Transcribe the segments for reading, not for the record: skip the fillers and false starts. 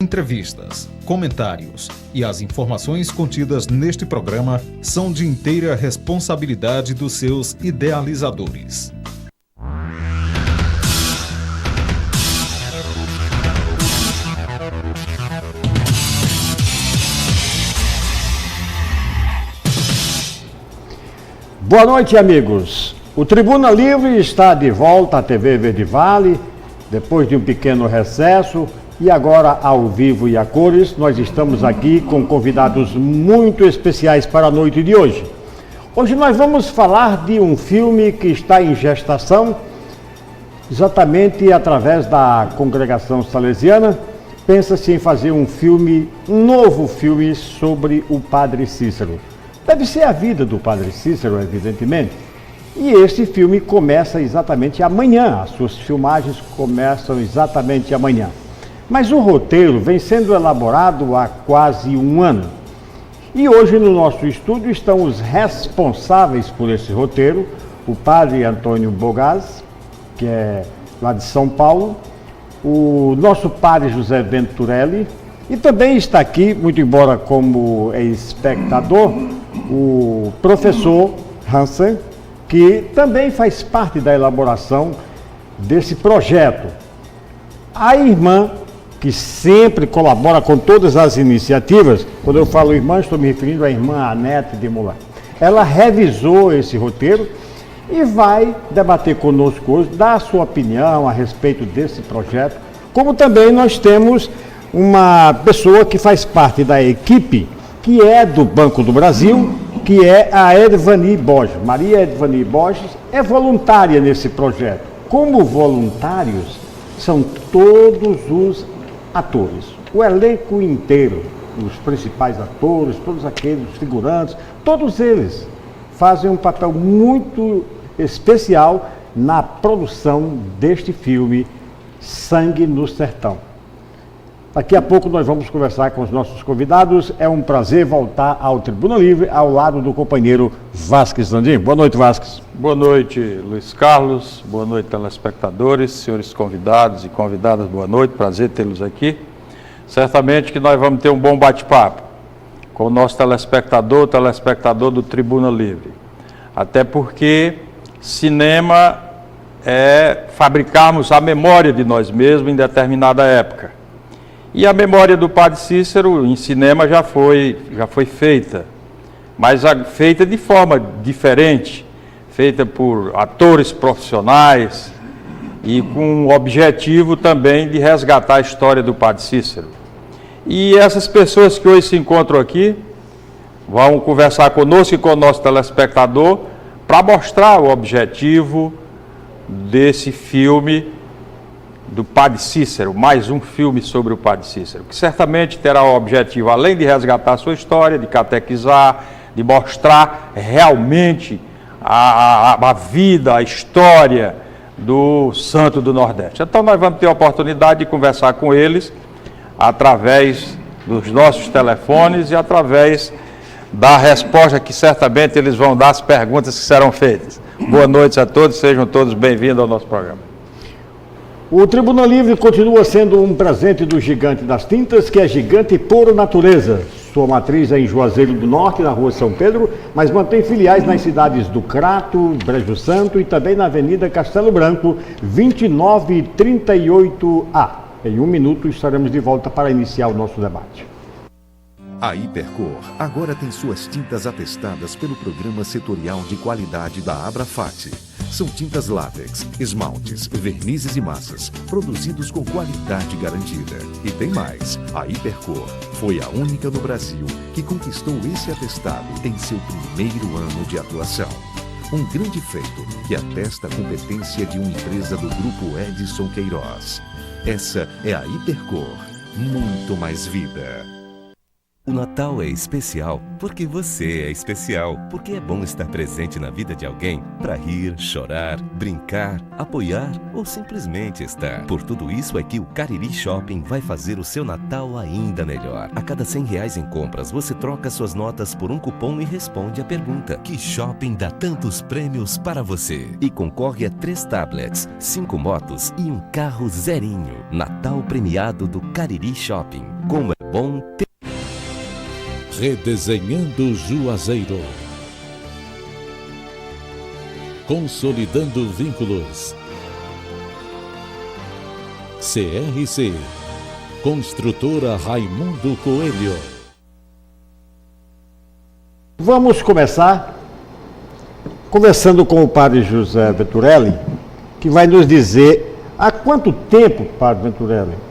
entrevistas, comentários e as informações contidas neste programa são de inteira responsabilidade dos seus idealizadores. Boa noite, amigos. O Tribuna Livre está de volta à TV Verde Vale, depois de um pequeno recesso, e agora ao vivo e a cores. Nós estamos aqui com convidados muito especiais para a noite de hoje. Hoje nós vamos falar de um filme que está em gestação, exatamente através da congregação salesiana. Pensa-se em fazer um novo filme sobre o Padre Cícero. Deve ser a vida do Padre Cícero, evidentemente. E este filme começa exatamente amanhã. As suas filmagens começam exatamente amanhã. Mas o roteiro vem sendo elaborado há quase um ano. E hoje no nosso estúdio estão os responsáveis por esse roteiro, o Padre Antônio Bogaz, que é lá de São Paulo, o nosso Padre José Venturelli, e também está aqui, muito embora como espectador, o professor Hansen, que também faz parte da elaboração desse projeto. A irmã, que sempre colabora com todas as iniciativas, quando eu falo irmã, estou me referindo à irmã Anete de Moulin. Ela revisou esse roteiro e vai debater conosco hoje, dar a sua opinião a respeito desse projeto, como também nós temos uma pessoa que faz parte da equipe, que é do Banco do Brasil, que é a Edvani Borges. Maria Edvani Borges é voluntária nesse projeto. Como voluntários, são todos os atores, o elenco inteiro, os principais atores, todos aqueles figurantes, todos eles fazem um papel muito especial na produção deste filme Sangue no Sertão. Daqui a pouco nós vamos conversar com os nossos convidados. É um prazer voltar ao Tribuna Livre, ao lado do companheiro Vasques Landim. Boa noite, Vasques. Boa noite, Luiz Carlos. Boa noite, telespectadores, senhores convidados e convidadas. Boa noite, prazer tê-los aqui. Certamente que nós vamos ter um bom bate-papo com o nosso telespectador do Tribuna Livre. Até porque cinema é fabricarmos a memória de nós mesmos em determinada época. E a memória do Padre Cícero em cinema já foi feita, mas feita de forma diferente, feita por atores profissionais e com o objetivo também de resgatar a história do Padre Cícero. E essas pessoas que hoje se encontram aqui vão conversar conosco e com o nosso telespectador para mostrar o objetivo desse filme do Padre Cícero, mais um filme sobre o Padre Cícero, que certamente terá o objetivo, além de resgatar a sua história, de catequizar, de mostrar realmente a vida, a história do Santo do Nordeste. Então nós vamos ter a oportunidade de conversar com eles através dos nossos telefones e através da resposta que certamente eles vão dar às perguntas que serão feitas. Boa noite a todos, sejam todos bem-vindos ao nosso programa. O Tribuna Livre continua sendo um presente do Gigante das Tintas, que é gigante por natureza. Sua matriz é em Juazeiro do Norte, na Rua São Pedro, mas mantém filiais nas cidades do Crato, Brejo Santo e também na Avenida Castelo Branco, 2938A. Em um minuto estaremos de volta para iniciar o nosso debate. A Hipercor agora tem suas tintas atestadas pelo Programa Setorial de Qualidade da Abrafat. São tintas látex, esmaltes, vernizes e massas, produzidos com qualidade garantida. E tem mais, a Hipercor foi a única no Brasil que conquistou esse atestado em seu primeiro ano de atuação. Um grande feito que atesta a competência de uma empresa do Grupo Edson Queiroz. Essa é a Hipercor, muito mais vida. O Natal é especial porque você é especial. Porque é bom estar presente na vida de alguém para rir, chorar, brincar, apoiar ou simplesmente estar. Por tudo isso é que o Cariri Shopping vai fazer o seu Natal ainda melhor. A cada R$100 em compras, você troca suas notas por um cupom e responde a pergunta: que shopping dá tantos prêmios para você? E concorre a 3 tablets, 5 motos e um carro zerinho. Natal premiado do Cariri Shopping. Como é bom ter... Redesenhando Juazeiro. Consolidando vínculos. CRC. Construtora Raimundo Coelho. Vamos começar conversando com o padre José Venturelli, que vai nos dizer há quanto tempo, padre Venturelli,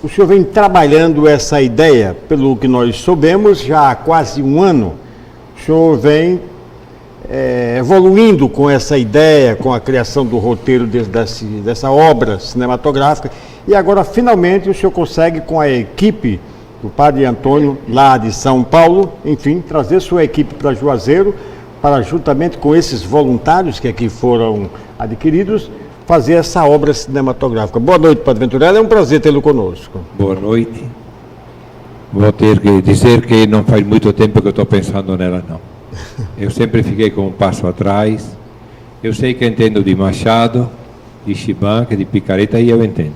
o senhor vem trabalhando essa ideia. Pelo que nós soubemos, já há quase um ano, o senhor vem evoluindo com essa ideia, com a criação do roteiro dessa obra cinematográfica, e agora finalmente o senhor consegue, com a equipe do padre Antônio, lá de São Paulo, enfim, trazer sua equipe para Juazeiro, para juntamente com esses voluntários que aqui foram adquiridos, fazer essa obra cinematográfica. Boa noite, padre Venturelli, é um prazer tê-lo conosco. Boa noite. Vou ter que dizer que não faz muito tempo que eu estou pensando nela, não. Eu sempre fiquei com um passo atrás. Eu sei que entendo de Machado, de Chibanca, de Picareta, e eu entendo.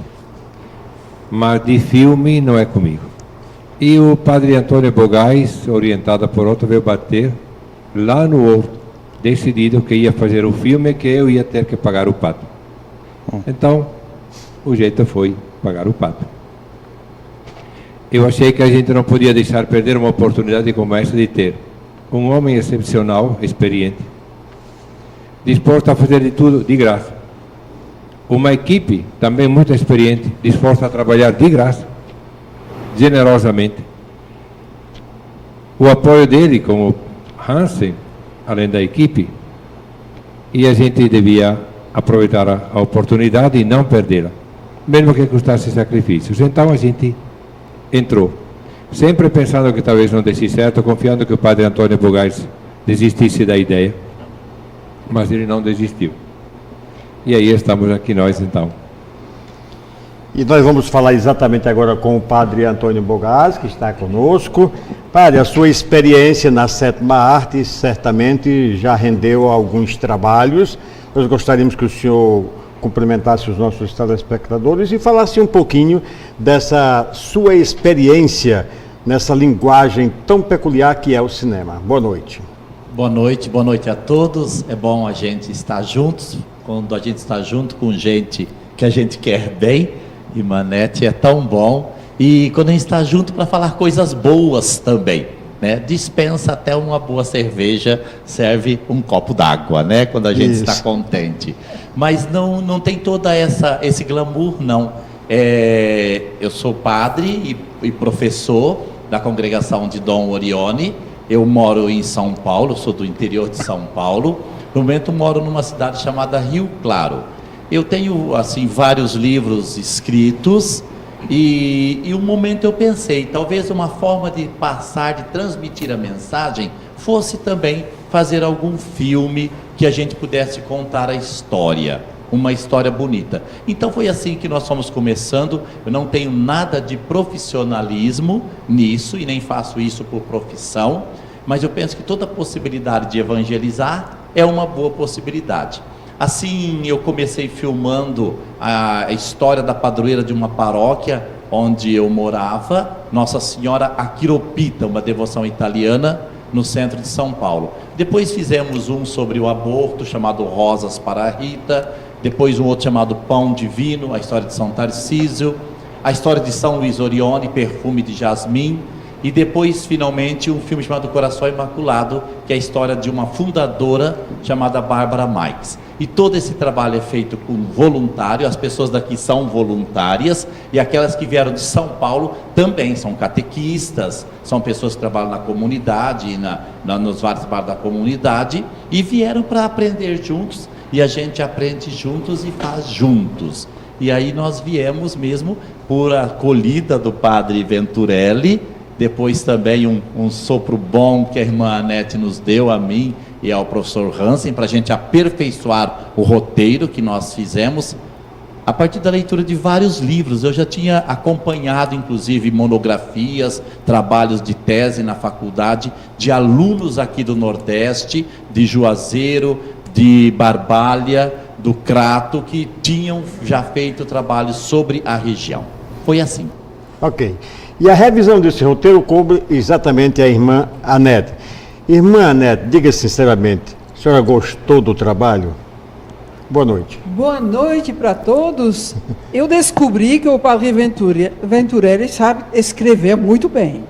Mas de filme não é comigo. E o padre Antônio Bogais, orientado por outro, veio bater lá no Horto, decidido que ia fazer o filme, que eu ia ter que pagar o pato. Então, o jeito foi pagar o pato. Eu achei que a gente não podia deixar perder uma oportunidade como essa de ter um homem excepcional, experiente, disposto a fazer de tudo de graça. Uma equipe também muito experiente, disposta a trabalhar de graça, generosamente. O apoio dele, como Hansen, além da equipe, e a gente devia aproveitar a oportunidade e não perdê-la, mesmo que custasse sacrifícios. Então a gente entrou, sempre pensando que talvez não desse certo, confiando que o padre Antônio Bogais desistisse da ideia, mas ele não desistiu. E aí estamos aqui nós, então. E nós vamos falar exatamente agora com o padre Antônio Bogais, que está conosco. Padre, a sua experiência na sétima arte certamente já rendeu alguns trabalhos. Nós gostaríamos que o senhor cumprimentasse os nossos telespectadores e falasse um pouquinho dessa sua experiência nessa linguagem tão peculiar que é o cinema. Boa noite. Boa noite a todos. É bom a gente estar juntos. Quando a gente está junto com gente que a gente quer bem, e Manete é tão bom. E quando a gente está junto para falar coisas boas também, né? Dispensa até uma boa cerveja, serve um copo d'água, né? Quando a gente está contente. Mas não tem toda esse glamour, não. Eu sou padre e professor da congregação de Dom Orione. Eu moro em São Paulo, sou do interior de São Paulo. No momento moro numa cidade chamada Rio Claro. Eu tenho assim vários livros escritos e um momento eu pensei, talvez uma forma de passar, de transmitir a mensagem, fosse também fazer algum filme que a gente pudesse contar a história, uma história bonita. Então foi assim que nós fomos começando. Eu não tenho nada de profissionalismo nisso e nem faço isso por profissão, mas eu penso que toda possibilidade de evangelizar é uma boa possibilidade. Assim, eu comecei filmando a história da padroeira de uma paróquia onde eu morava, Nossa Senhora Aquiropita, uma devoção italiana, no centro de São Paulo. Depois fizemos um sobre o aborto, chamado Rosas para a Rita, depois um outro chamado Pão Divino, a história de São Tarcísio, a história de São Luís Orione, Perfume de Jasmim, e depois, finalmente, um filme chamado Coração Imaculado, que é a história de uma fundadora chamada Bárbara Marques. E todo esse trabalho é feito com voluntário, as pessoas daqui são voluntárias, e aquelas que vieram de São Paulo também são catequistas, são pessoas que trabalham na comunidade, nos vários bares da comunidade, e vieram para aprender juntos, e a gente aprende juntos e faz juntos. E aí nós viemos mesmo por acolhida do padre Venturelli, depois também um sopro bom que a irmã Anete nos deu a mim e ao professor Hansen, para a gente aperfeiçoar o roteiro que nós fizemos, a partir da leitura de vários livros. Eu já tinha acompanhado, inclusive, monografias, trabalhos de tese na faculdade, de alunos aqui do Nordeste, de Juazeiro, de Barbalha, do Crato, que tinham já feito trabalhos sobre a região. Foi assim. Ok. E a revisão desse roteiro coube exatamente a irmã Anete. Irmã Anete, diga sinceramente, a senhora gostou do trabalho? Boa noite. Boa noite para todos. Eu descobri que o Padre Venturelli sabe escrever muito bem.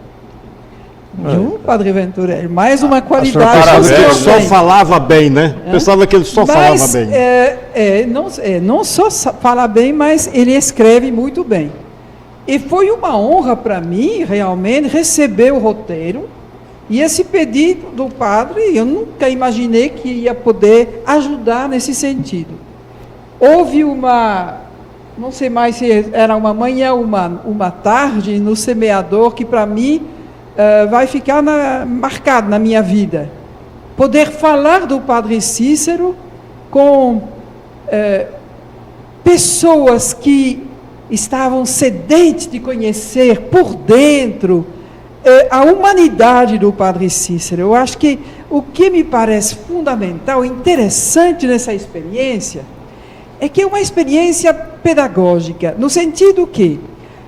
Viu, Padre Venturelli? Mais uma qualidade. Pensava que ele só falava bem, né? Pensava que ele só falava bem. Não só fala bem, mas ele escreve muito bem. E foi uma honra para mim, realmente, receber o roteiro. E esse pedido do padre, eu nunca imaginei que ia poder ajudar nesse sentido. Houve não sei mais se era uma manhã ou uma tarde, no Semeador, que para mim vai ficar marcado na minha vida. Poder falar do Padre Cícero com pessoas que estavam sedentes de conhecer por dentro a humanidade do Padre Cícero. Eu acho que o que me parece fundamental, interessante nessa experiência, é que é uma experiência pedagógica, no sentido que,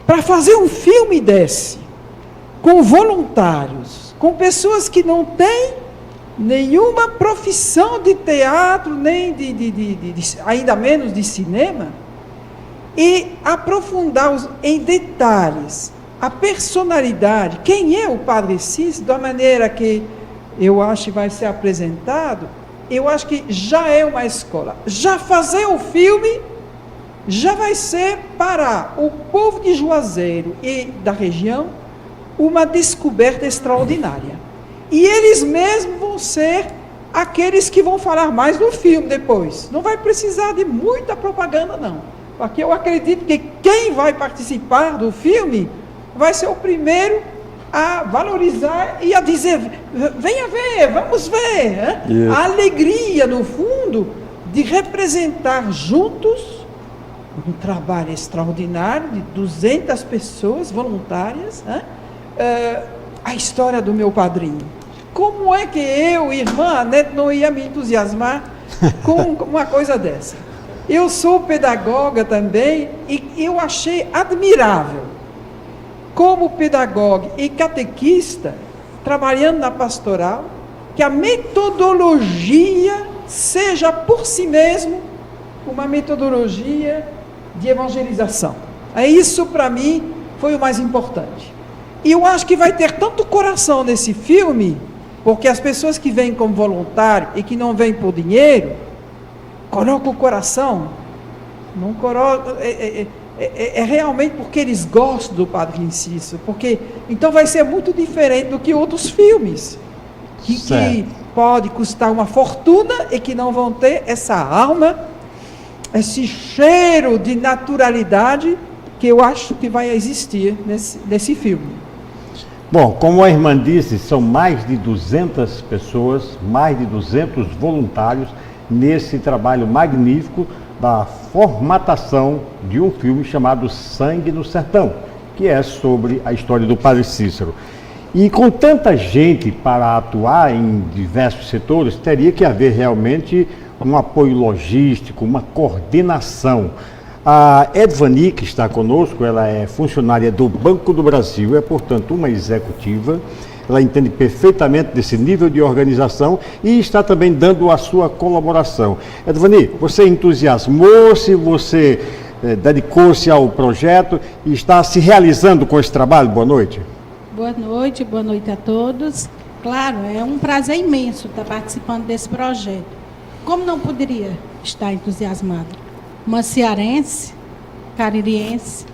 para fazer um filme desse, com voluntários, com pessoas que não têm nenhuma profissão de teatro, nem ainda menos de cinema, e aprofundar em detalhes a personalidade, quem é o Padre Cícero, da maneira que eu acho que vai ser apresentado, eu acho que já é uma escola. Já fazer o filme já vai ser para o povo de Juazeiro e da região uma descoberta extraordinária. E eles mesmos vão ser aqueles que vão falar mais do filme depois. Não vai precisar de muita propaganda, não. Porque eu acredito que quem vai participar do filme vai ser o primeiro a valorizar e a dizer, venha ver, vamos ver. A alegria, no fundo, de representar juntos um trabalho extraordinário de 200 pessoas voluntárias, a história do meu padrinho. Como é que eu, irmã Anete, não ia me entusiasmar com uma coisa dessa? Eu sou pedagoga também e eu achei admirável como pedagoga e catequista, trabalhando na pastoral, que a metodologia seja por si mesmo uma metodologia de evangelização. Isso, para mim, foi o mais importante. E eu acho que vai ter tanto coração nesse filme, porque as pessoas que vêm como voluntário e que não vêm por dinheiro, colocam o coração, não colocam... É realmente porque eles gostam do Padre Cícero, porque então vai ser muito diferente do que outros filmes, que pode custar uma fortuna e que não vão ter essa alma, esse cheiro de naturalidade que eu acho que vai existir nesse filme. Bom, como a irmã disse, são mais de 200 pessoas, mais de 200 voluntários nesse trabalho magnífico da formatação de um filme chamado Sangue no Sertão, que é sobre a história do Padre Cícero. E com tanta gente para atuar em diversos setores, teria que haver realmente um apoio logístico, uma coordenação. A Edvani, que está conosco, ela é funcionária do Banco do Brasil, é, portanto, uma executiva. Ela entende perfeitamente desse nível de organização e está também dando a sua colaboração. Edvani, você entusiasmou-se, você dedicou-se ao projeto e está se realizando com esse trabalho? Boa noite. Boa noite a todos. Claro, é um prazer imenso estar participando desse projeto. Como não poderia estar entusiasmado? Uma cearense, caririense,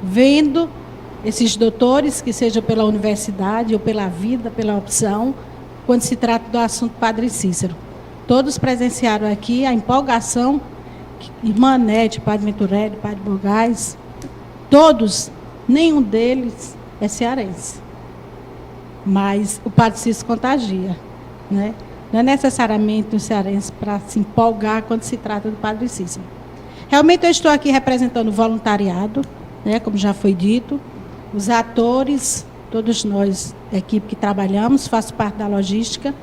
vendo esses doutores, que seja pela universidade ou pela vida, pela opção, quando se trata do assunto Padre Cícero. Todos presenciaram aqui a empolgação, irmã Anete, Padre Venturelli, Padre Borgás, todos, nenhum deles é cearense. mas o Padre Cícero contagia, né? Não é necessariamente um cearense para se empolgar quando se trata do Padre Cícero. Realmente eu estou aqui representando o voluntariado, né, como já foi dito, os atores, todos nós, a equipe que trabalhamos, faço parte da logística,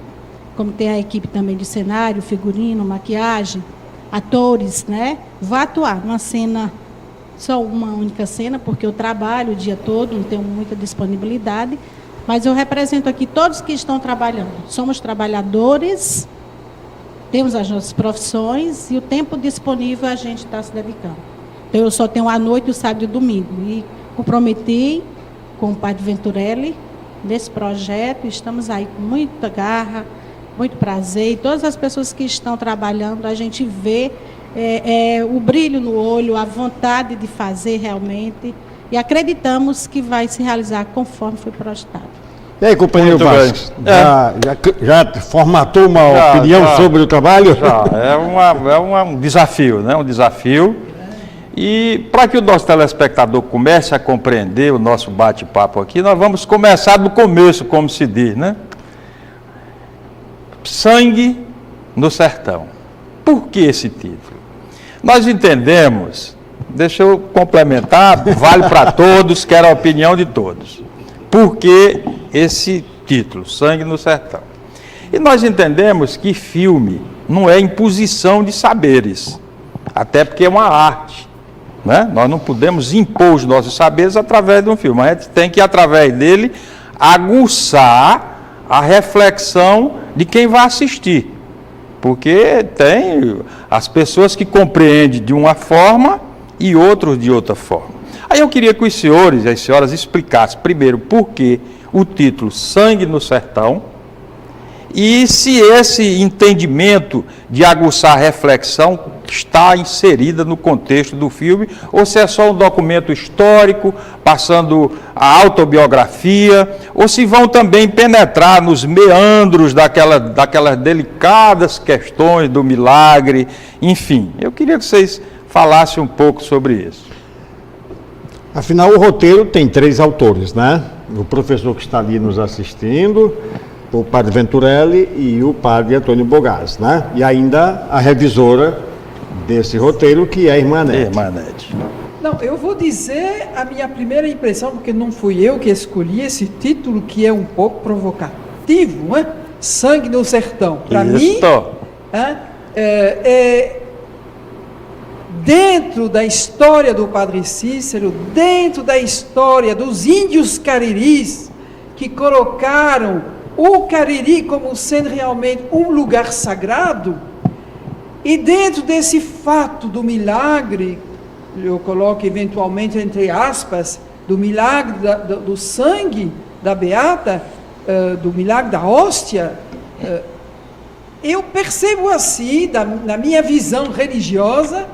como tem a equipe também de cenário, figurino, maquiagem, atores, né? Vou atuar numa cena, só uma única cena, porque eu trabalho o dia todo, não tenho muita disponibilidade, mas eu represento aqui todos que estão trabalhando. Somos trabalhadores, temos as nossas profissões e o tempo disponível a gente está se dedicando. Então, eu só tenho a noite, o sábado e o domingo. E comprometi com o Padre Venturelli nesse projeto, estamos aí com muita garra, muito prazer, e todas as pessoas que estão trabalhando, a gente vê o brilho no olho, a vontade de fazer realmente, e acreditamos que vai se realizar conforme foi projetado. E aí, companheiro Vasco, já formatou uma opinião sobre o trabalho? Já, é um desafio, né? Um desafio. E para que o nosso telespectador comece a compreender o nosso bate-papo aqui, nós vamos começar do começo, como se diz, né? Sangue no Sertão. Por que esse título? Nós entendemos, deixa eu complementar, vale para todos, quero a opinião de todos. Por que esse título, Sangue no Sertão? E nós entendemos que filme não é imposição de saberes, até porque é uma arte, né? Nós não podemos impor os nossos saberes através de um filme, a gente tem que, através dele, aguçar a reflexão de quem vai assistir, porque tem as pessoas que compreendem de uma forma e outros de outra forma. Aí eu queria que os senhores e as senhoras explicassem primeiro por que o título Sangue no Sertão, e se esse entendimento de aguçar a reflexão está inserida no contexto do filme, ou se é só um documento histórico, passando a autobiografia, ou se vão também penetrar nos meandros daquelas delicadas questões do milagre, enfim. Eu queria que vocês falassem um pouco sobre isso. Afinal, o roteiro tem 3 autores, né? O professor que está ali nos assistindo, o Padre Venturelli e o Padre Antônio Bogás, né? E ainda a revisora desse roteiro, que é a Irmã Nete. Irmã Nete. Não, eu vou dizer a minha primeira impressão, porque não fui eu que escolhi esse título, que é um pouco provocativo, não é? Sangue no Sertão. Para mim, dentro da história do Padre Cícero, dentro da história dos índios cariris, que colocaram o Cariri como sendo realmente um lugar sagrado, e dentro desse fato do milagre, eu coloco eventualmente entre aspas, do milagre do sangue da Beata, do milagre da hóstia, eu percebo assim, na minha visão religiosa,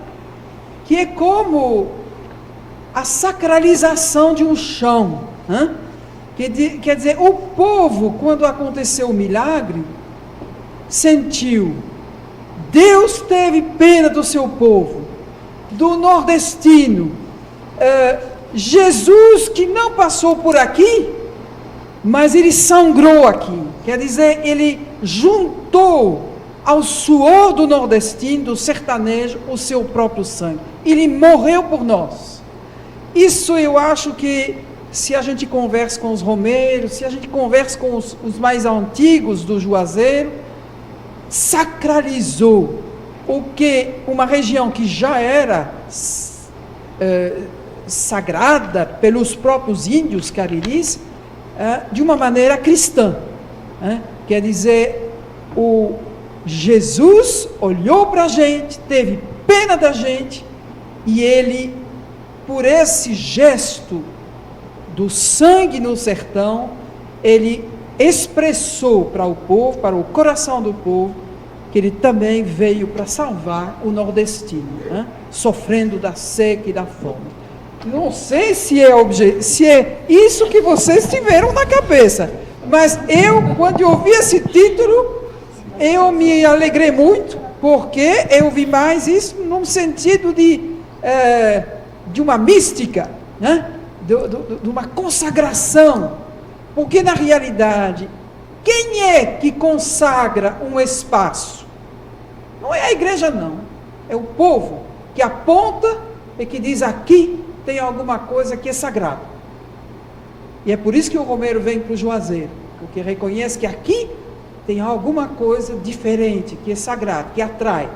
que é como a sacralização de um chão, né? Quer dizer, o povo, quando aconteceu o milagre, sentiu, Deus teve pena do seu povo, do nordestino, Jesus que não passou por aqui, mas ele sangrou aqui, quer dizer, ele juntou ao suor do nordestino, do sertanejo, o seu próprio sangue, ele morreu por nós. Isso eu acho que, se a gente conversa com os romeiros, se a gente conversa com os mais antigos do Juazeiro, sacralizou o que uma região que já era sagrada pelos próprios índios cariris, de uma maneira cristã. Quer dizer, o Jesus olhou para a gente, teve pena da gente, e ele, por esse gesto do sangue no sertão, ele expressou para o povo, para o coração do povo, que ele também veio para salvar o nordestino, sofrendo da seca e da fome. Não sei se é isso que vocês tiveram na cabeça, mas eu, quando eu ouvi esse título, eu me alegrei muito, porque eu vi mais isso num sentido de uma mística, de uma consagração Porque, na realidade, quem é que consagra um espaço? Não é a igreja, não. É o povo que aponta e que diz: aqui tem alguma coisa que é sagrada. E é por isso que o Romero vem para o Juazeiro, porque reconhece que aqui tem alguma coisa diferente, que é sagrado, que atrai.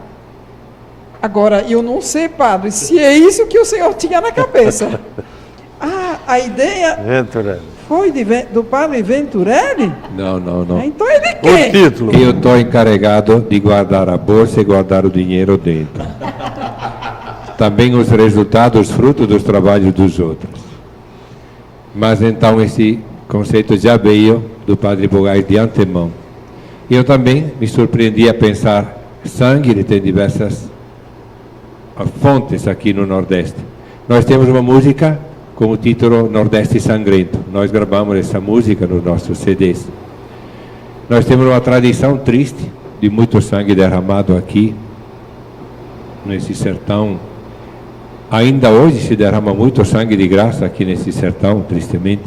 Agora, eu não sei, padre, se é isso que o senhor tinha na cabeça. A ideia Venturelli. foi do padre Venturelli? Não. Então é de quem? O título. Eu estou encarregado de guardar a bolsa e guardar o dinheiro dentro. Também os resultados, fruto dos trabalhos dos outros. Mas então esse conceito já veio do padre Bogais de antemão. Eu também me surpreendi a pensar: sangue, ele tem diversas fontes aqui no Nordeste. Nós temos uma música com o título Nordeste Sangrento. Nós gravamos essa música nos nossos CDs. Nós temos uma tradição triste de muito sangue derramado aqui, nesse sertão. Ainda hoje se derrama muito sangue de graça aqui nesse sertão, tristemente.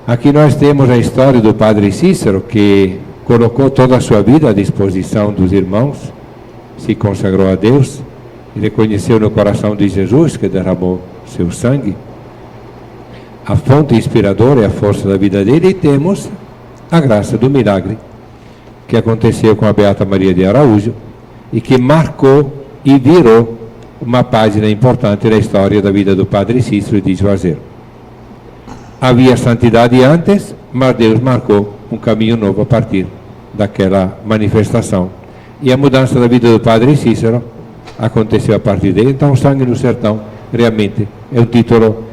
Aqui nós temos a história do padre Cícero, que colocou toda a sua vida à disposição dos irmãos, se consagrou a Deus e reconheceu no coração de Jesus, que derramou seu sangue. A fonte inspiradora é a força da vida dele, e temos a graça do milagre que aconteceu com a Beata Maria de Araújo e que marcou e virou uma página importante na história da vida do padre Cícero de Juazeiro. Havia santidade antes, mas Deus marcou um caminho novo a partir daquela manifestação. E a mudança da vida do padre Cícero aconteceu a partir dele. Então, Sangue no Sertão realmente é um título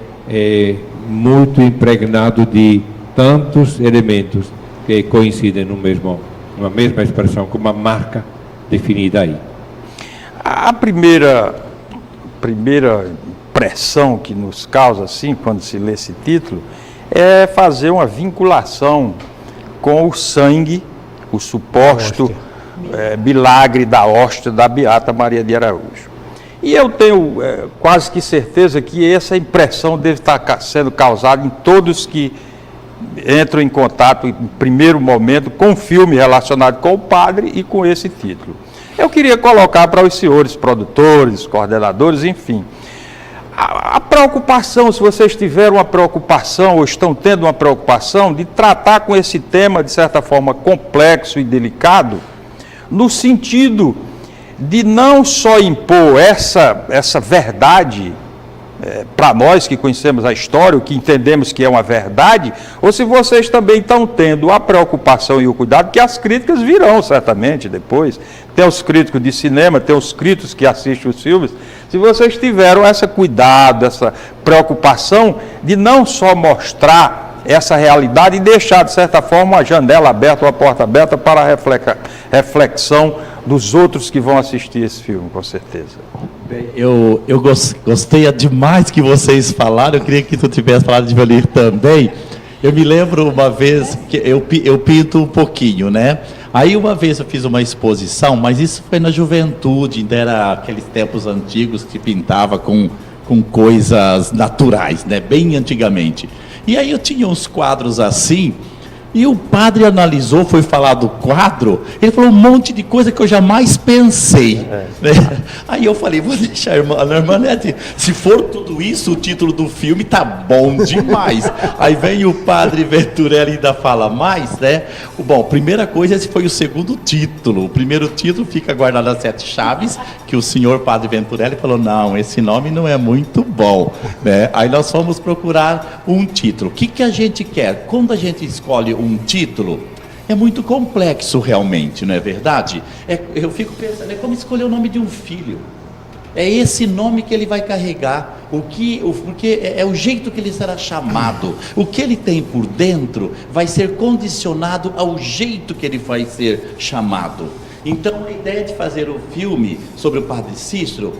muito impregnado de tantos elementos que coincidem numa mesma expressão, com uma marca definida aí. A primeira impressão que nos causa, assim, quando se lê esse título, é fazer uma vinculação com o sangue, o suposto milagre da hóstia da Beata Maria de Araújo. E eu tenho quase que certeza que essa impressão deve estar sendo causada em todos que entram em contato, em primeiro momento, com o filme relacionado com o padre e com esse título. Eu queria colocar para os senhores produtores, coordenadores, enfim, a preocupação, se vocês tiveram uma preocupação ou estão tendo uma preocupação de tratar com esse tema, de certa forma, complexo e delicado, no sentido de não só impor essa verdade para nós que conhecemos a história, o que entendemos que é uma verdade, ou se vocês também estão tendo a preocupação e o cuidado, que as críticas virão certamente depois, tem os críticos de cinema, tem os críticos que assistem os filmes, se vocês tiveram esse cuidado, essa preocupação de não só mostrar essa realidade e deixar, de certa forma, uma janela aberta, uma porta aberta para a reflexão dos outros que vão assistir esse filme, com certeza. Bem, eu gostei demais que vocês falaram, eu queria que tu tivesse falado de Valir também. Eu me lembro uma vez que eu pinto um pouquinho, né? Aí uma vez eu fiz uma exposição, mas isso foi na juventude, ainda era aqueles tempos antigos que pintava com coisas naturais, né? Bem antigamente. E aí eu tinha uns quadros assim, e o padre analisou, foi falar do quadro, ele falou um monte de coisa que eu jamais pensei. Né? Aí eu falei, vou deixar a irmã Nete, se for tudo isso, o título do filme tá bom demais. Aí vem o padre Venturelli e ainda fala mais, né? Bom, primeira coisa, esse foi o segundo título. O primeiro título fica guardado às 7 chaves, que o senhor padre Venturelli falou, não, esse nome não é muito bom. Né? Aí nós fomos procurar um título. O que a gente quer? Quando a gente escolhe um título, é muito complexo realmente, não é verdade? Eu fico pensando, é como escolher o nome de um filho. É esse nome que ele vai carregar, porque é o jeito que ele será chamado. O que ele tem por dentro vai ser condicionado ao jeito que ele vai ser chamado. Então, a ideia de fazer o filme sobre o padre Cícero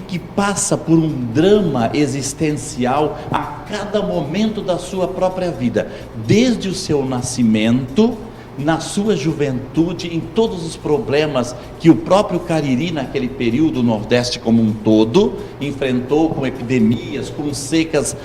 que passa por um drama existencial a cada momento da sua própria vida, desde o seu nascimento na sua juventude, em todos os problemas que o próprio Cariri, naquele período, o Nordeste como um todo, enfrentou, com epidemias, com secas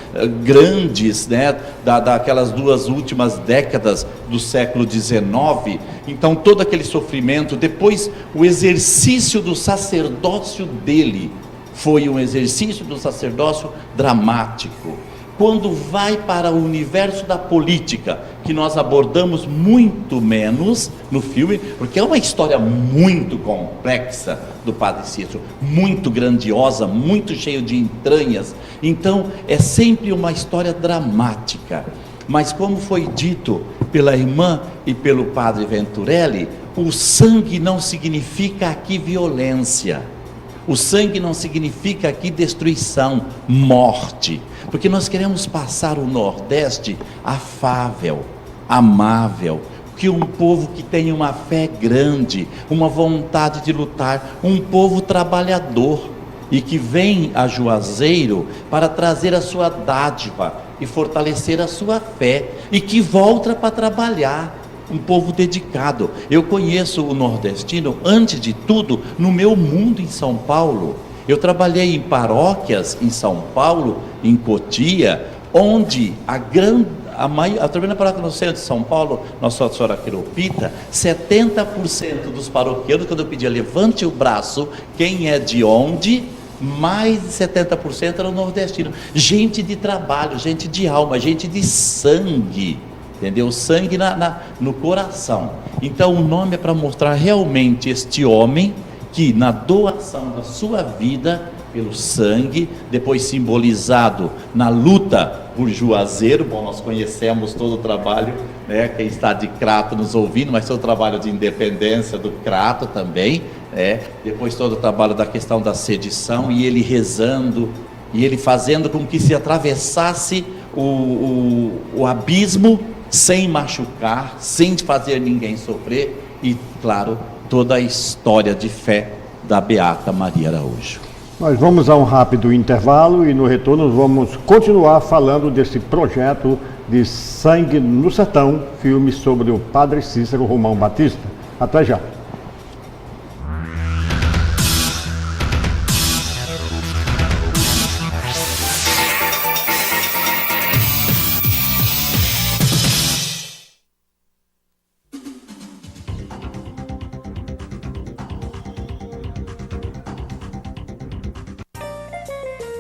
grandes, né, daquelas 2 últimas décadas do século XIX. Então, todo aquele sofrimento, depois o exercício do sacerdócio dele, foi um exercício do sacerdócio dramático. Quando vai para o universo da política, que nós abordamos muito menos no filme, porque é uma história muito complexa do Padre Cícero, muito grandiosa, muito cheia de entranhas. Então, é sempre uma história dramática. Mas como foi dito pela irmã e pelo Padre Venturelli, o sangue não significa aqui violência. O sangue não significa aqui destruição, morte, porque nós queremos passar o Nordeste afável, amável, que um povo que tem uma fé grande, uma vontade de lutar, um povo trabalhador e que vem a Juazeiro para trazer a sua dádiva e fortalecer a sua fé e que volta para trabalhar. Um povo dedicado. Eu conheço o nordestino, antes de tudo, no meu mundo em São Paulo. Eu trabalhei em paróquias em São Paulo, em Cotia, onde eu trabalhei na paróquia no centro de São Paulo, Nossa Senhora Queropita, 70% dos paroquianos, quando eu pedia levante o braço, quem é de onde? Mais de 70% eram nordestinos. Gente de trabalho, gente de alma, gente de sangue. Entendeu? Sangue no coração. Então o nome é para mostrar realmente este homem que na doação da sua vida pelo sangue, depois simbolizado na luta por Juazeiro. Bom, nós conhecemos todo o trabalho, né? Quem está de Crato nos ouvindo, mas todo o trabalho de independência do Crato também, depois todo o trabalho da questão da sedição, e ele rezando, e ele fazendo com que se atravessasse o abismo sem machucar, sem fazer ninguém sofrer, e claro, toda a história de fé da Beata Maria Araújo. Nós vamos a um rápido intervalo e no retorno vamos continuar falando desse projeto de Sangue no Sertão, filme sobre o Padre Cícero Romão Batista. Até já.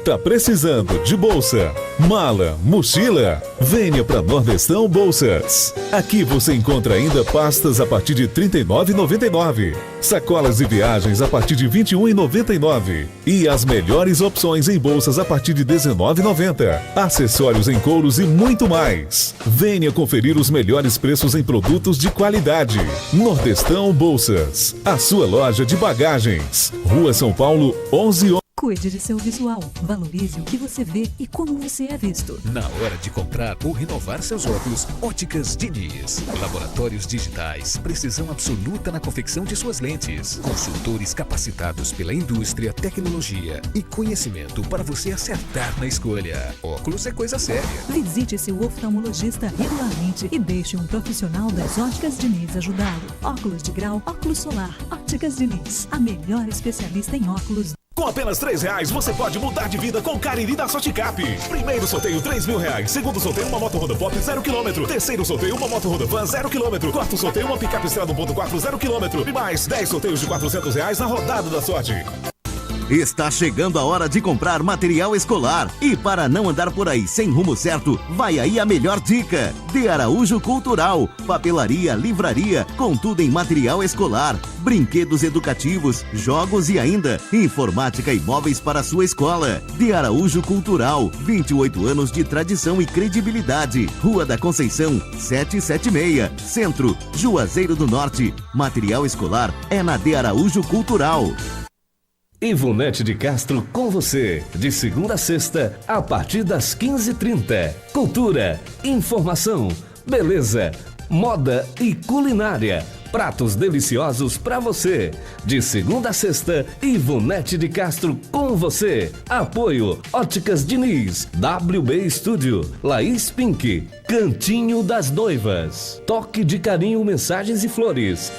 Tá precisando de bolsa, mala, mochila? Venha para Nordestão Bolsas. Aqui você encontra ainda pastas a partir de R$ 39,99, sacolas de viagens a partir de R$ 21,99 e as melhores opções em bolsas a partir de R$ 19,90, acessórios em couros e muito mais. Venha conferir os melhores preços em produtos de qualidade. Nordestão Bolsas, a sua loja de bagagens. Rua São Paulo, 11. Cuide de seu visual, valorize o que você vê e como você é visto. Na hora de comprar ou renovar seus óculos, Óticas Diniz. Laboratórios digitais, precisão absoluta na confecção de suas lentes. Consultores capacitados pela indústria, tecnologia e conhecimento para você acertar na escolha. Óculos é coisa séria. Visite seu oftalmologista regularmente e deixe um profissional das Óticas Diniz ajudá-lo. Óculos de grau, óculos solar. Óticas Diniz, a melhor especialista em óculos. Com apenas R$3 você pode mudar de vida com o Cariri da Sorticap. Primeiro sorteio R$3.000. Segundo sorteio uma moto Honda Pop 0 km. Terceiro sorteio uma moto Honda Van 0 km. Quarto sorteio uma picape Estrada 1.4 0 km. E mais 10 sorteios de R$400 na rodada da sorte. Está chegando a hora de comprar material escolar. E para não andar por aí sem rumo certo, vai aí a melhor dica. De Araújo Cultural. Papelaria, livraria, com tudo em material escolar. Brinquedos educativos, jogos e ainda informática e móveis para a sua escola. De Araújo Cultural. 28 anos de tradição e credibilidade. Rua da Conceição, 776. Centro, Juazeiro do Norte. Material escolar é na De Araújo Cultural. Ivonete de Castro com você, de segunda a sexta, a partir das 15h30. Cultura, informação, beleza, moda e culinária. pratos deliciosos pra você. De segunda a sexta, Ivonete de Castro com você. Apoio Óticas Diniz, WB Studio, Laís Pink, Cantinho das Noivas, Toque de Carinho, Mensagens e Flores.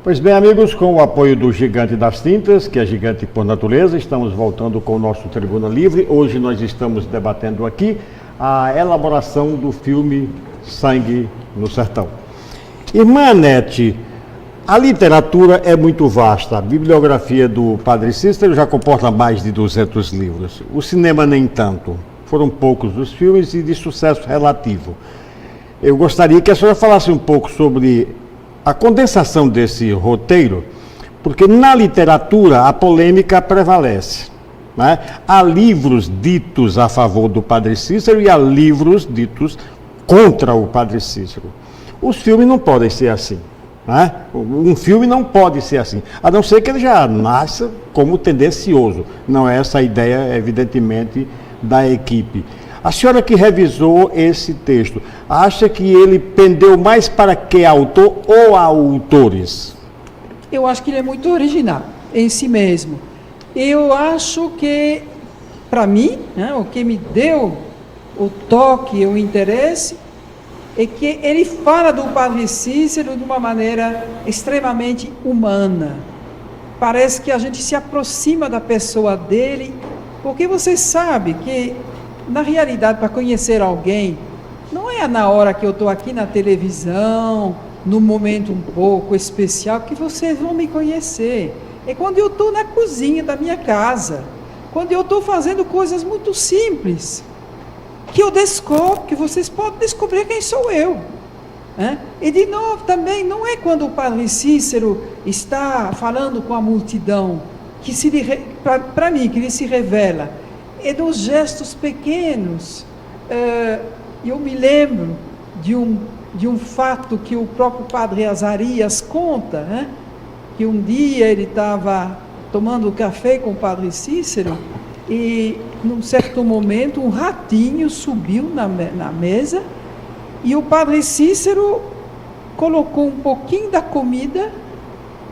Pois bem, amigos, com o apoio do Gigante das Tintas, que é gigante por natureza, estamos voltando com o nosso Tribuna Livre. Hoje nós estamos debatendo aqui a elaboração do filme Sangue no Sertão. Irmã Anete, a literatura é muito vasta. A bibliografia do Padre Cícero já comporta mais de 200 livros. O cinema nem tanto. Foram poucos os filmes e de sucesso relativo. Eu gostaria que a senhora falasse um pouco sobre a condensação desse roteiro, porque na literatura a polêmica prevalece, né? Há livros ditos a favor do Padre Cícero e há livros ditos contra o Padre Cícero. Os filmes não podem ser assim, né? Um filme não pode ser assim, a não ser que ele já nasça como tendencioso. Não é essa a ideia, evidentemente, da equipe. A senhora que revisou esse texto, acha que ele pendeu mais para que autor ou autores? Eu acho que ele é muito original em si mesmo. Eu acho que, para mim, né, o que me deu o toque, o interesse, é que ele fala do Padre Cícero de uma maneira extremamente humana. Parece que a gente se aproxima da pessoa dele, porque você sabe que, na realidade, para conhecer alguém, não é na hora que eu estou aqui na televisão, num momento um pouco especial, que vocês vão me conhecer. É quando eu estou na cozinha da minha casa, quando eu estou fazendo coisas muito simples, que eu descubro, que vocês podem descobrir quem sou eu. Né? E, de novo, também, não é quando o Padre Cícero está falando com a multidão, que para mim, que ele se revela. É dos gestos pequenos. Eu me lembro de um fato que o próprio Padre Azarias conta, né? Que um dia ele estava tomando café com o Padre Cícero e, num certo momento, um ratinho subiu na mesa e o Padre Cícero colocou um pouquinho da comida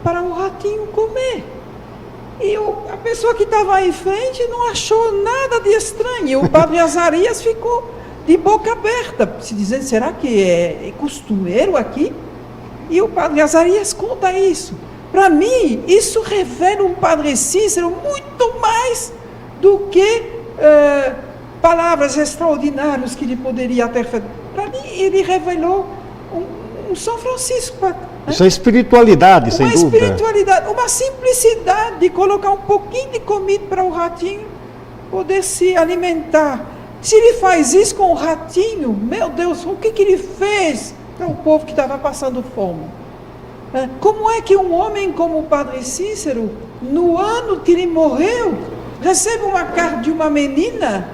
para o ratinho comer. E a pessoa que estava aí em frente não achou nada de estranho. E o Padre Azarias ficou de boca aberta, se dizendo, será que é costumeiro aqui? E o Padre Azarias conta isso. Para mim, isso revela um Padre Cícero muito mais do que palavras extraordinárias que ele poderia ter feito. Para mim, ele revelou um São Francisco. Isso é espiritualidade, sem dúvida. Uma espiritualidade, uma simplicidade de colocar um pouquinho de comida para o ratinho poder se alimentar. Se ele faz isso com o ratinho, meu Deus, o que ele fez para o povo que estava passando fome? Como é que um homem como o Padre Cícero, no ano que ele morreu, recebe uma carta de uma menina,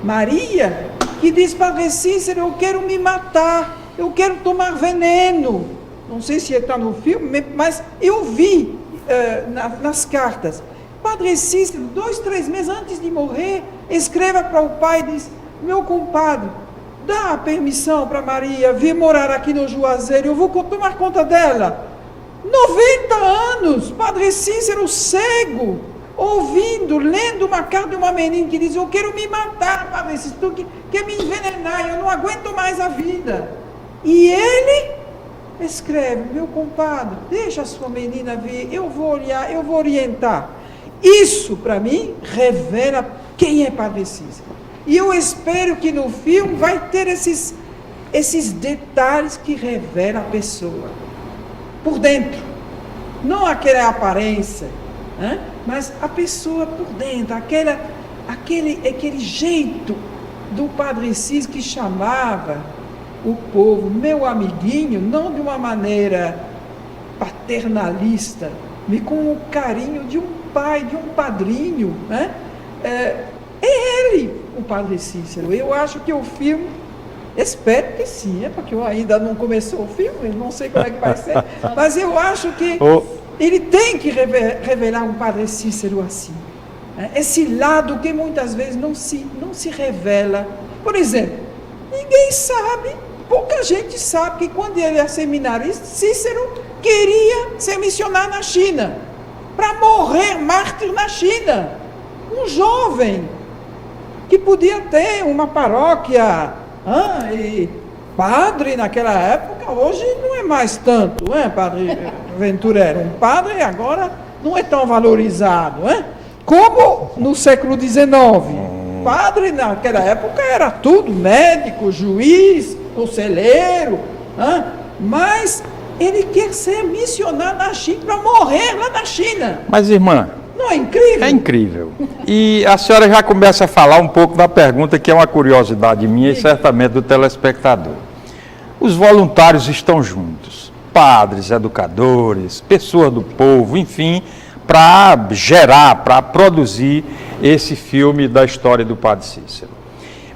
Maria, que diz, Padre Cícero, eu quero me matar, eu quero tomar veneno. Não sei se está no filme, mas eu vi nas cartas. Padre Cícero, 2, 3 meses antes de morrer, escreva para o pai e diz, meu compadre, dá a permissão para Maria vir morar aqui no Juazeiro, eu vou tomar conta dela. 90 anos, Padre Cícero cego, ouvindo, lendo uma carta de uma menina que diz, eu quero me matar, Padre Cícero, tu quer me envenenar, eu não aguento mais a vida. E ele escreve, meu compadre, deixa a sua menina vir, eu vou olhar, eu vou orientar. Isso, para mim, revela quem é Padre Cícero. E eu espero que no filme vai ter esses detalhes que revelam a pessoa. Por dentro. Não aquela aparência, né? Mas a pessoa por dentro, aquele jeito do Padre Cícero que chamava o povo, meu amiguinho, não de uma maneira paternalista, mas com o carinho de um pai, de um padrinho, né? É ele, o Padre Cícero. Eu acho que o filme, espero que sim, porque eu ainda não começou o filme, não sei como é que vai ser, mas eu acho que ele tem que revelar um Padre Cícero assim. Esse lado que muitas vezes não se revela. Por exemplo, ninguém sabe, pouca gente sabe que quando ele era seminarista, Cícero queria ser missionário na China, para morrer mártir na China. Um jovem que podia ter uma paróquia, e padre naquela época, hoje não é mais tanto, Padre Ventura era um padre, agora não é tão valorizado, como no século XIX. Padre naquela época era tudo, médico, juiz, conselheiro, mas ele quer ser missionário na China, para morrer lá na China. Mas, irmã, não é incrível? É incrível. E a senhora já começa a falar um pouco da pergunta, que é uma curiosidade minha e certamente do telespectador. Os voluntários estão juntos, padres, educadores, pessoas do povo, enfim, para gerar, para produzir esse filme da história do Padre Cícero.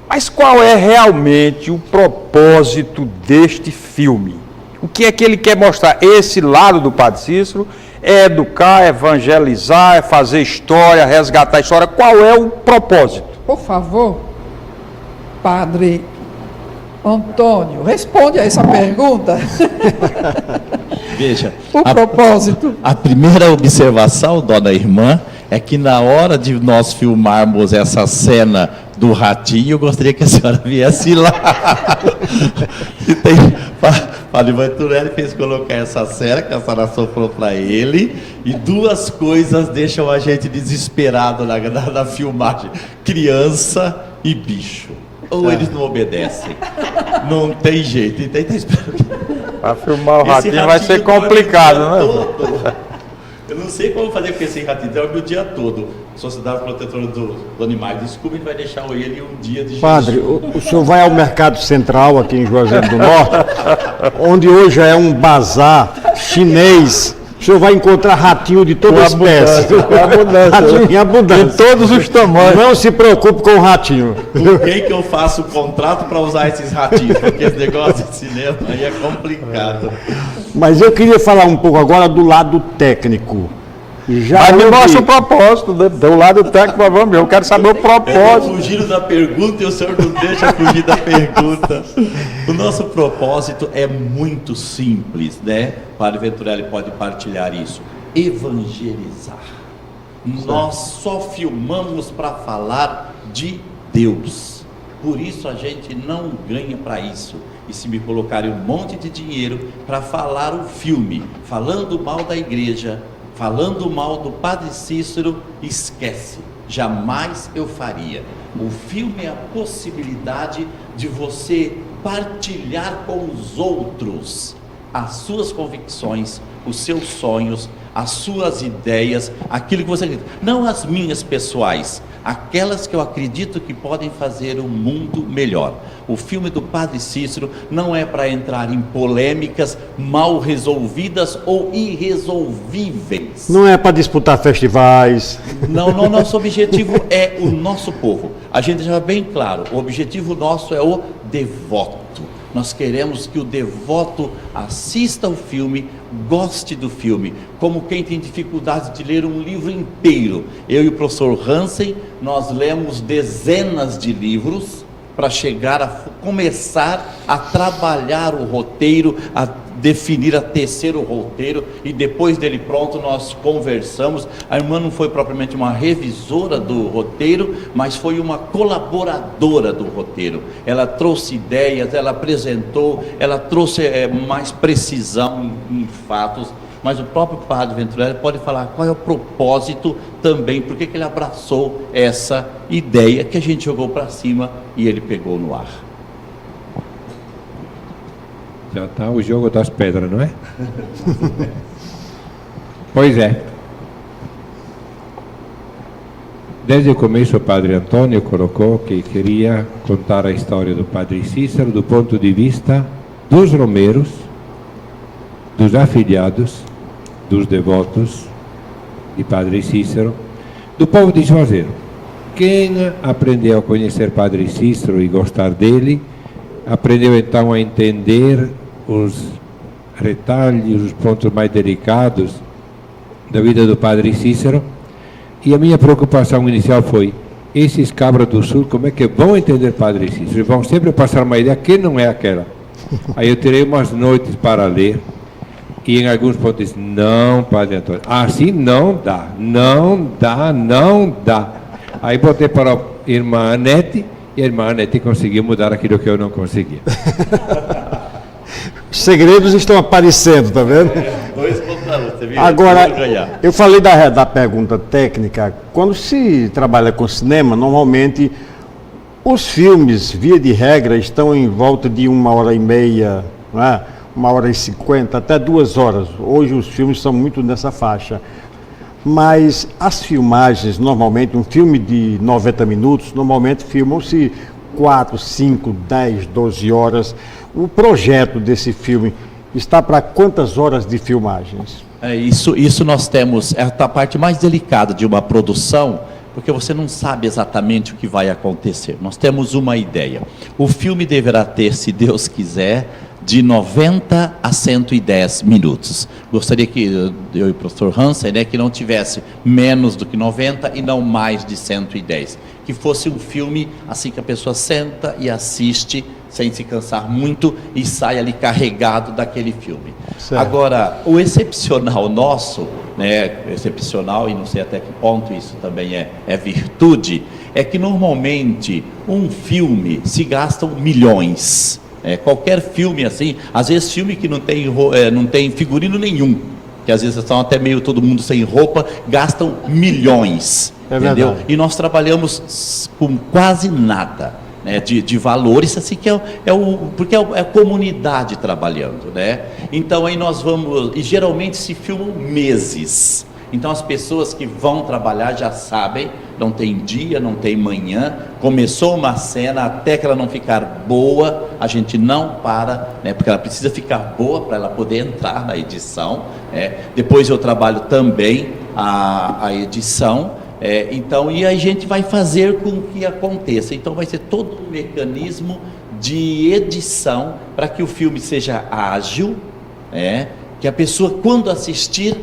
Mas qual é realmente o propósito deste filme? O que é que ele quer mostrar? Esse lado do Padre Cícero é educar, é evangelizar, é fazer história, resgatar a história. Qual é o propósito? Por favor, Padre Antônio, responde a essa pergunta. Veja, o propósito. A primeira observação, dona irmã, é que na hora de nós filmarmos essa cena do ratinho, eu gostaria que a senhora viesse lá. Padre Venturelli fez colocar essa cena que a senhora soprou para ele, e duas coisas deixam a gente desesperado na filmagem: criança e bicho. Ou eles não obedecem. Não tem jeito. Então tá esperando. Para filmar o ratinho vai ser complicado, né? Eu não sei como fazer com esse ratinho, dorme o dia todo. Sociedade Protetora do Animais, desculpa, ele vai deixar ele um dia de Padre, o senhor vai ao Mercado Central aqui em Juazeiro do Norte, onde hoje é um bazar chinês. O senhor vai encontrar ratinho de toda espécie. Ratinho em abundância. De todos os tamanhos. Não se preocupe com o ratinho. Com quem que eu faço o contrato para usar esses ratinhos? Porque esse negócio de cinema aí é complicado. Mas eu queria falar um pouco agora do lado técnico. Mas me mostra o propósito, do lado técnico, vamos ver, eu quero saber o propósito. Fugindo da pergunta e o senhor não deixa fugir da pergunta. O nosso propósito é muito simples, né? Padre Venturelli pode partilhar isso. Evangelizar. Nós só filmamos para falar de Deus. Por isso a gente não ganha para isso. E se me colocarem um monte de dinheiro para falar o filme, falando mal da igreja, falando mal do Padre Cícero, esquece, jamais eu faria. O filme é a possibilidade de você partilhar com os outros as suas convicções, os seus sonhos, as suas ideias, aquilo que você acredita. Não as minhas pessoais, aquelas que eu acredito que podem fazer o mundo melhor. O filme do Padre Cícero não é para entrar em polêmicas mal resolvidas ou irresolvíveis. Não é para disputar festivais. Não, nosso objetivo é o nosso povo. A gente já é bem claro, o objetivo nosso é o devoto. Nós queremos que o devoto assista ao filme, goste do filme, como quem tem dificuldade de ler um livro inteiro. Eu e o professor Hansen, nós lemos dezenas de livros para chegar a começar a trabalhar o roteiro, a definir, a tecer o roteiro, e depois dele pronto nós conversamos. A irmã não foi propriamente uma revisora do roteiro, mas foi uma colaboradora do roteiro. Ela trouxe ideias, ela apresentou, ela trouxe mais precisão em fatos. Mas o próprio Padre Venturelli pode falar qual é o propósito também, por que ele abraçou essa ideia que a gente jogou para cima e ele pegou no ar. Já está o jogo das pedras, não é? Pois é. Desde o começo o Padre Antônio colocou que queria contar a história do Padre Cícero do ponto de vista dos romeros, dos afiliados, dos devotos de Padre Cícero, do povo de Juazeiro. Quem aprendeu a conhecer Padre Cícero e gostar dele, aprendeu então a entender os retalhos, os pontos mais delicados da vida do Padre Cícero, e a minha preocupação inicial foi: esses cabras do sul, como é que vão entender Padre Cícero? Vão sempre passar uma ideia que não é aquela. Aí eu tirei umas noites para ler, e em alguns pontos disse: não, Padre Antônio, assim não dá, não dá, não dá. Aí botei para a irmã Anete, e a irmã Anete conseguiu mudar aquilo que eu não conseguia. Os segredos estão aparecendo, tá vendo? Dois contra um, você viu? Agora, eu falei da pergunta técnica. Quando se trabalha com cinema, normalmente os filmes, via de regra, estão em volta de 1h30, não é? 1h50, até 2 horas. Hoje os filmes são muito nessa faixa. Mas as filmagens, normalmente, um filme de 90 minutos, normalmente filmam-se 4, 5, 10, 12 horas. O projeto desse filme está para quantas horas de filmagens? Isso nós temos, é a parte mais delicada de uma produção, porque você não sabe exatamente o que vai acontecer. Nós temos uma ideia. O filme deverá ter, se Deus quiser, de 90 a 110 minutos. Gostaria que eu e o professor Hansen, né, que não tivesse menos do que 90 e não mais de 110. Que fosse um filme assim que a pessoa senta e assiste sem se cansar muito e sai ali carregado daquele filme. Certo. Agora, o excepcional nosso, né, excepcional, e não sei até que ponto isso também é virtude, é que normalmente um filme se gastam milhões. Qualquer filme assim, às vezes filme que não tem figurino nenhum, que às vezes estão até meio todo mundo sem roupa, gastam milhões, entendeu? Verdade. E nós trabalhamos com quase nada, né, de valores, assim, que porque é a comunidade trabalhando, né? Então aí nós vamos, e geralmente se filmam meses. Então as pessoas que vão trabalhar já sabem, não tem dia, não tem manhã, começou uma cena, até que ela não ficar boa, a gente não para, né, porque ela precisa ficar boa para ela poder entrar na edição, né? Depois eu trabalho também a edição, então, e a gente vai fazer com que aconteça. Então vai ser todo um mecanismo de edição para que o filme seja ágil, que a pessoa, quando assistir,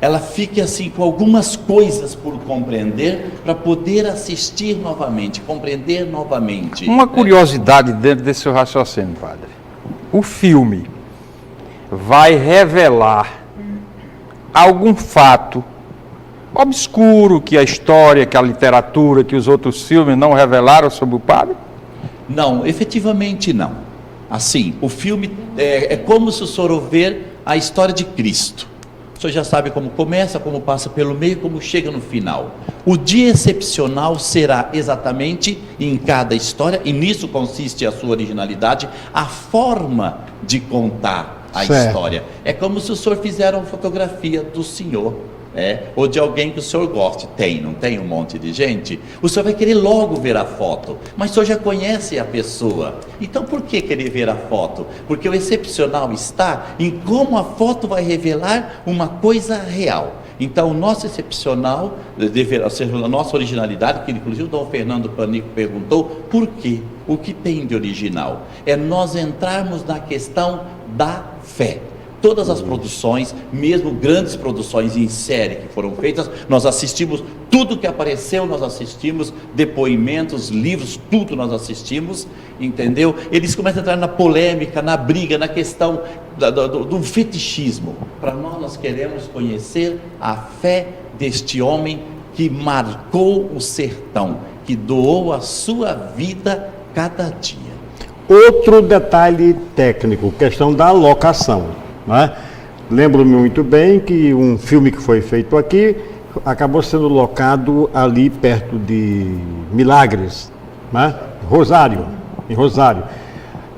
ela fique assim com algumas coisas por compreender, para poder assistir novamente, compreender novamente. Uma curiosidade dentro desse seu raciocínio, padre. O filme vai revelar algum fato obscuro que a história, que a literatura, que os outros filmes não revelaram sobre o padre? Não, efetivamente não. Assim, o filme é como se o senhor ver a história de Cristo. O senhor já sabe como começa, como passa pelo meio, como chega no final. O dia excepcional será exatamente em cada história, e nisso consiste a sua originalidade, a forma de contar a história. É como se o senhor fizer uma fotografia do senhor, ou de alguém que o senhor goste. Não tem um monte de gente? O senhor vai querer logo ver a foto, mas o senhor já conhece a pessoa. Então por que querer ver a foto? Porque o excepcional está em como a foto vai revelar uma coisa real. Então o nosso excepcional deverá ser a nossa originalidade, que inclusive o Dom Fernando Panico perguntou: por quê? O que tem de original? É nós entrarmos na questão da fé. Todas as produções, mesmo grandes produções em série que foram feitas, nós assistimos tudo que apareceu, nós assistimos depoimentos, livros, tudo nós assistimos, entendeu? Eles começam a entrar na polêmica, na briga, na questão do fetichismo. Para nós queremos conhecer a fé deste homem que marcou o sertão, que doou a sua vida cada dia. Outro detalhe técnico, questão da locação. Lembro-me muito bem que um filme que foi feito aqui acabou sendo locado ali perto de Milagres, em Rosário.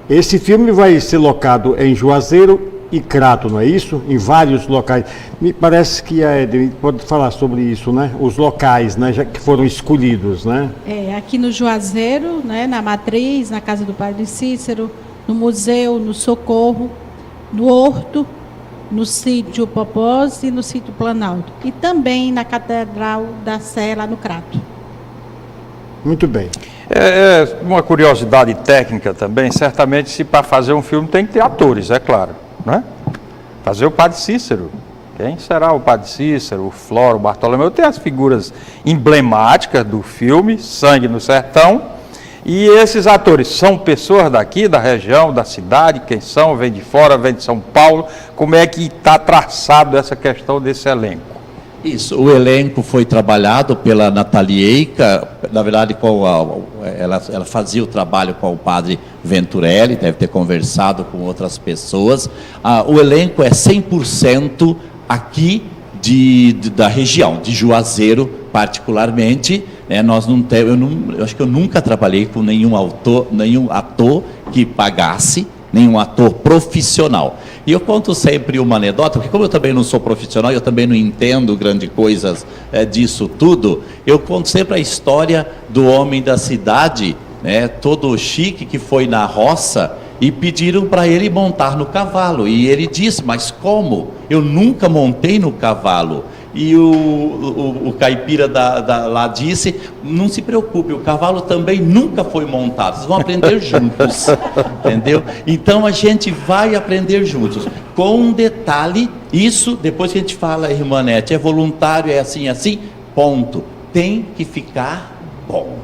Esse filme vai ser locado em Juazeiro e Crato, não é isso? Em vários locais. Me parece que a Eden pode falar sobre isso, né? Os locais, né, já que foram escolhidos, né? Aqui no Juazeiro, né, na Matriz, na Casa do Padre Cícero, no Museu, no Socorro, no Horto, no Sítio Popós e no Sítio Planalto. E também na Catedral da Sé, lá no Crato. Muito bem. Uma curiosidade técnica também, certamente, se para fazer um filme tem que ter atores, é claro, né? Fazer o Padre Cícero, Quem será o Padre Cícero, o Floro, o Bartolomeu? Tem as figuras emblemáticas do filme, Sangue no Sertão. E esses atores são pessoas daqui, da região, da cidade? Quem são? Vem de fora, vem de São Paulo? Como é que está traçado essa questão desse elenco? Isso, o elenco foi trabalhado pela Nathalie Eica, na verdade ela fazia o trabalho com o padre Venturelli, deve ter conversado com outras pessoas. O elenco é 100% aqui da região, de Juazeiro particularmente. Nós não temos, eu acho que eu nunca trabalhei com nenhum ator que pagasse, nenhum ator profissional. E eu conto sempre uma anedota, porque como eu também não sou profissional, eu também não entendo grandes coisas disso tudo, eu conto sempre a história do homem da cidade, todo chique, que foi na roça e pediram para ele montar no cavalo. E ele disse, mas como? Eu nunca montei no cavalo. E o caipira lá disse, não se preocupe, o cavalo também nunca foi montado, vocês vão aprender juntos, entendeu? Então a gente vai aprender juntos, com um detalhe, isso, depois que a gente fala, irmã Nete, é voluntário, é assim, ponto, tem que ficar bom.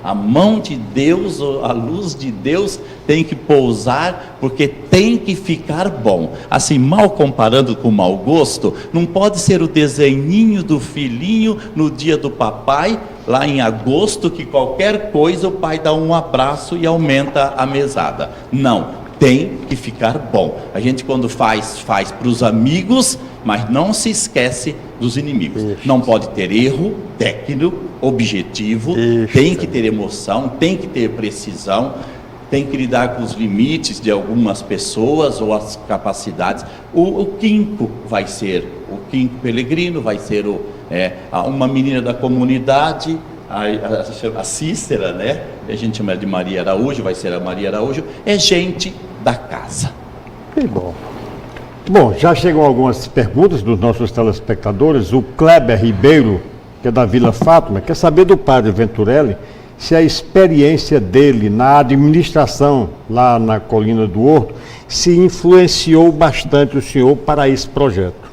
A mão de Deus, a luz de Deus tem que pousar, porque tem que ficar bom. Assim, mal comparando com o mau gosto, não pode ser o desenhinho do filhinho no dia do papai, lá em agosto, que qualquer coisa o pai dá um abraço e aumenta a mesada. Não, tem que ficar bom. A gente quando faz para os amigos, mas não se esquece dos inimigos. Isso. Não pode ter erro técnico, objetivo, tem que ter emoção, tem que ter precisão, tem que lidar com os limites de algumas pessoas ou as capacidades. O Quinco vai ser, o Quinco Pellegrino vai ser uma menina da comunidade, a Cícera, a gente chama de Maria Araújo, vai ser a Maria Araújo, é gente da casa. Que bom. Bom, já chegam algumas perguntas dos nossos telespectadores. O Kleber Ribeiro, que é da Vila Fátima, quer saber do padre Venturelli se a experiência dele na administração lá na Colina do Horto se influenciou bastante o senhor para esse projeto.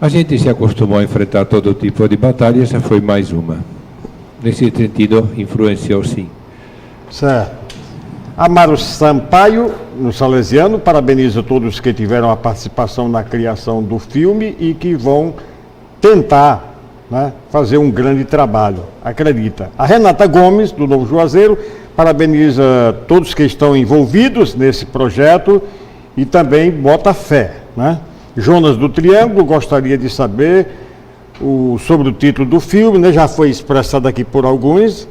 A gente se acostumou a enfrentar todo tipo de batalha e essa foi mais uma. Nesse sentido, influenciou sim. Certo. Amaro Sampaio, no Salesiano, parabeniza todos que tiveram a participação na criação do filme e que vão tentar fazer um grande trabalho, acredita. A Renata Gomes, do Novo Juazeiro, parabeniza todos que estão envolvidos nesse projeto e também bota fé. Jonas do Triângulo gostaria de saber sobre o título do filme, já foi expressado aqui por alguns,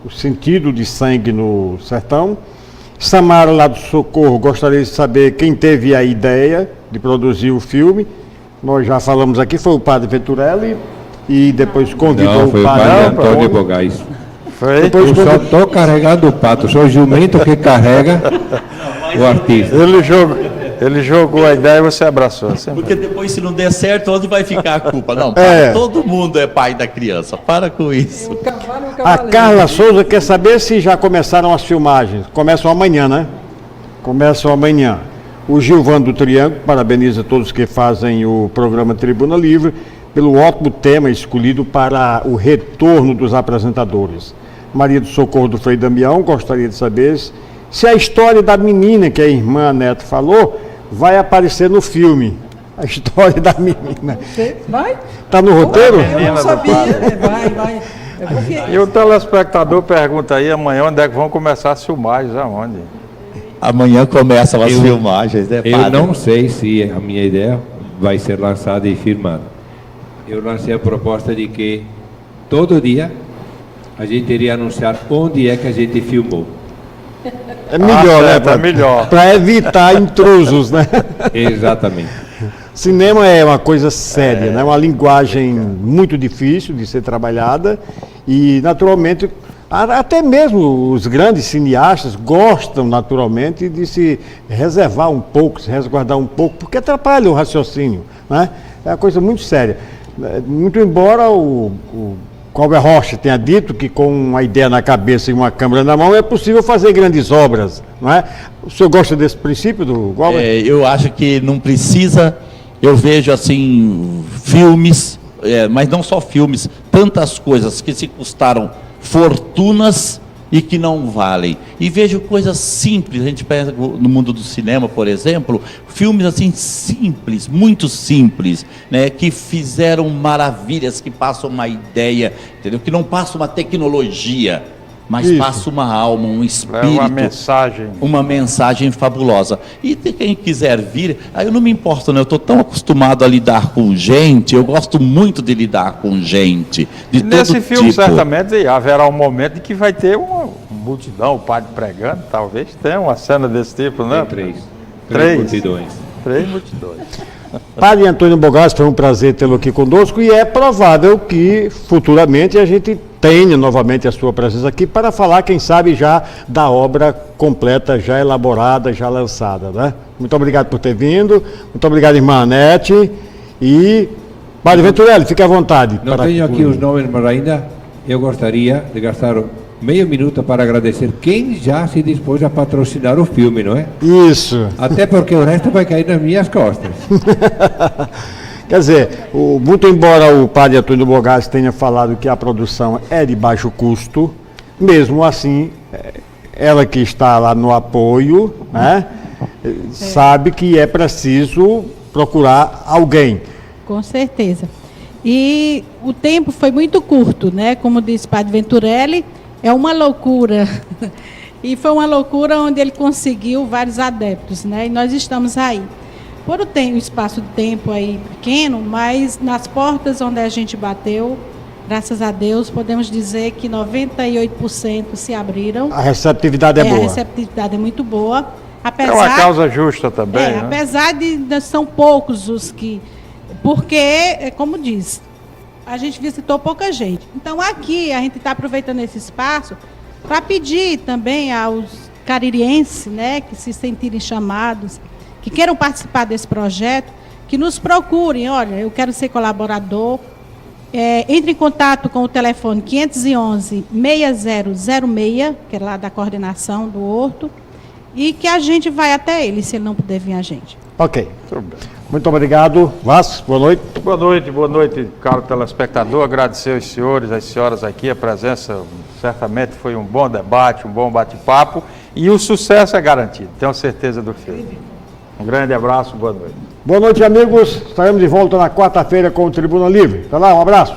o sentido de Sangue no Sertão. Samara, lá do Socorro, gostaria de saber quem teve a ideia de produzir o filme. Nós já falamos aqui, foi o padre Venturelli e depois convidou foi o padre Antônio Bogais. Eu só estou carregando o pato, sou o jumento que carrega o artista. Ele jogou a ideia e você abraçou. Porque depois, se não der certo, onde vai ficar a culpa? Não, todo mundo é pai da criança, para com isso. A Carla Souza quer saber se já começaram as filmagens. Começam amanhã, Começam amanhã. O Gilvando do Triângulo parabeniza todos que fazem o programa Tribuna Livre pelo ótimo tema escolhido para o retorno dos apresentadores. Maria do Socorro do Frei Damião gostaria de saber se a história da menina que a irmã Neto falou vai aparecer no filme. A história da menina. Vai? Está no roteiro? Eu não sabia. Vai. E o telespectador pergunta aí amanhã onde é que vão começar as filmagens, aonde? Amanhã começam as filmagens, Eu não sei se a minha ideia vai ser lançada e filmada. Eu lancei a proposta de que todo dia a gente iria anunciar onde é que a gente filmou. É melhor, É melhor. Para evitar intrusos, Exatamente. Cinema é uma coisa séria, é uma linguagem muito difícil de ser trabalhada e, naturalmente, até mesmo os grandes cineastas gostam, naturalmente, de se reservar um pouco, se resguardar um pouco, porque atrapalha o raciocínio, É uma coisa muito séria. Muito embora o Cláudio Rocha tenha dito que com uma ideia na cabeça e uma câmera na mão é possível fazer grandes obras, não é? O senhor gosta desse princípio do Cláudio? Eu acho que não precisa, eu vejo assim, filmes, mas não só filmes, tantas coisas que se custaram fortunas e que não valem. E vejo coisas simples, a gente pensa no mundo do cinema, por exemplo, filmes assim simples, muito simples, né, que fizeram maravilhas, que passam uma ideia, entendeu? Que não passam uma tecnologia, mas passa uma alma, um espírito, uma mensagem fabulosa. E quem quiser vir, aí eu não me importo, né? Eu estou tão acostumado a lidar com gente, eu gosto muito de lidar com gente, de todo nesse filme, tipo. certamente, haverá um momento em que vai ter uma multidão, o padre pregando, talvez tenha uma cena desse tipo, né? Três multidões. Três multidões. Padre Antônio Bogassi, foi um prazer tê-lo aqui conosco e é provável que futuramente a gente tenha novamente a sua presença aqui para falar, quem sabe, já da obra completa, já elaborada, já lançada, né? Muito obrigado por ter vindo, muito obrigado, irmã Anete, e Padre Venturelli, fique à vontade. Não tenho aqui os nomes, mas ainda eu gostaria de gastar meio minuto para agradecer quem já se dispôs a patrocinar o filme, não é? Isso. Até porque o resto vai cair nas minhas costas. Quer dizer, muito embora o padre Antônio Bogassi tenha falado que a produção é de baixo custo, mesmo assim, ela que está lá no apoio, né, sabe que é preciso procurar alguém. Com certeza. E o tempo foi muito curto, né? Como disse o padre Venturelli, é uma loucura. E foi uma loucura onde ele conseguiu vários adeptos, né? E nós estamos aí. Por um espaço de tempo aí pequeno, mas nas portas onde a gente bateu, graças a Deus, podemos dizer que 98% se abriram. A receptividade é boa. A receptividade é muito boa. É uma causa justa também, né? Apesar de são poucos os que... Porque, como diz, a gente visitou pouca gente. Então, aqui, a gente está aproveitando esse espaço para pedir também aos caririenses, né, que se sentirem chamados, que queiram participar desse projeto, que nos procurem. Olha, eu quero ser colaborador. Entre em contato com o telefone 511-6006, que é lá da coordenação do Horto, e que a gente vai até ele, se ele não puder vir a gente. Ok. Muito obrigado. Vasco, boa noite. Boa noite, caro telespectador. Agradecer aos senhores, às senhoras aqui, a presença. Certamente foi um bom debate, um bom bate-papo, e o sucesso é garantido, tenho certeza do filme. Um grande abraço, boa noite. Boa noite, amigos. Estaremos de volta na quarta-feira com o Tribuna Livre. Até lá, um abraço.